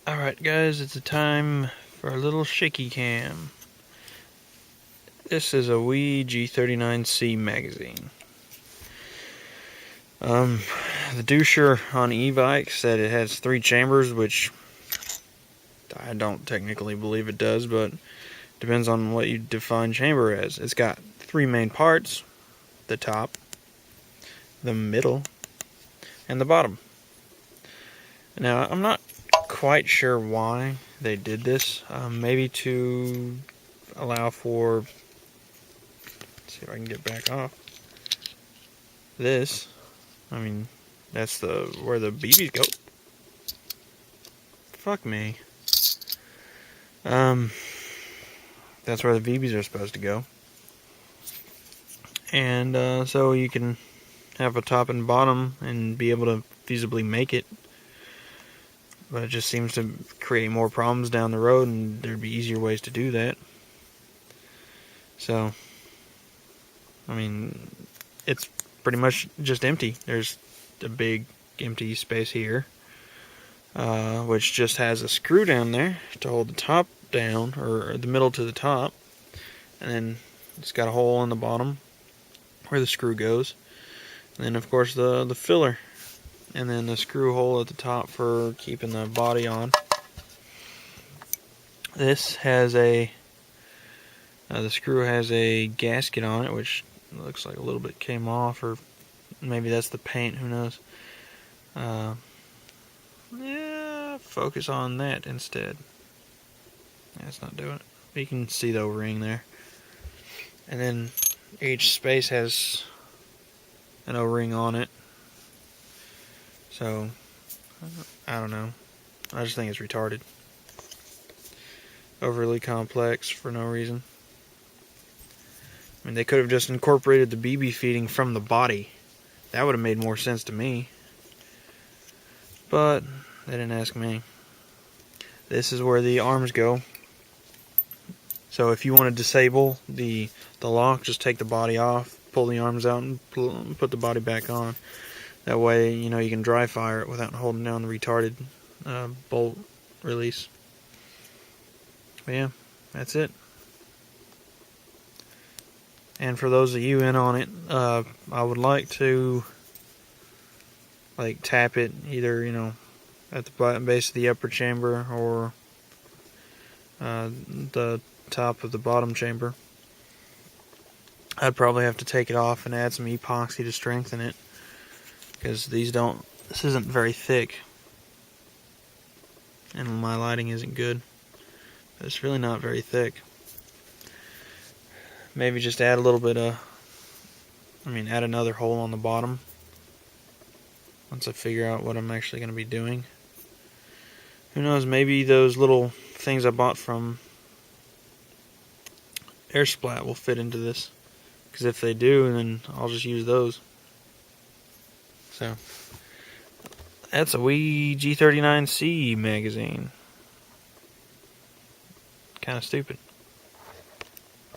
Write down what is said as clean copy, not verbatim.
Alright guys, it's a time for a little shaky cam. This is a wee G39c Magazine. The doucher on e-bike said it has 3 chambers, which I don't technically believe it does, but depends on what you define chamber as. It's got 3 main parts: the top, the middle, and the bottom. Now, I'm not quite sure why they did this. Maybe to allow for, let's see if I can get back off this. I mean, that's where the BBs go. Fuck me. That's where the BBs are supposed to go. And so you can have a top and bottom and be able to feasibly make it. But it just seems to create more problems down the road, and there'd be easier ways to do that. So, I mean, it's pretty much just empty. There's a big empty space here, which just has a screw down there to hold the top down, or the middle to the top. And then it's got a hole in the bottom where the screw goes. And then, of course, the filler. And then the screw hole at the top for keeping the body on. This has the screw has a gasket on it, which looks like a little bit came off, or maybe that's the paint, who knows. Yeah, focus on that instead. That's not doing it. You can see the O-ring there. And then each space has an O-ring on it. So, I don't know. I just think it's retarded. Overly complex for no reason. I mean, they could have just incorporated the BB feeding from the body. That would have made more sense to me. But they didn't ask me. This is where the arms go. So if you want to disable the lock, just take the body off, pull the arms out, and put the body back on. That way, you know, you can dry fire it without holding down the retarded bolt release. But yeah, that's it. And for those of you in on it, I would like to tap it either, you know, at the base of the upper chamber or the top of the bottom chamber. I'd probably have to take it off and add some epoxy to strengthen it, because this isn't very thick, and my lighting isn't good. But it's really not very thick. Maybe just add a little bit add another hole on the bottom once I figure out what I'm actually going to be doing. Who knows, maybe those little things I bought from Airsplat will fit into this, because if they do, then I'll just use those. So, that's a wee G39c Magazine. Kind of stupid.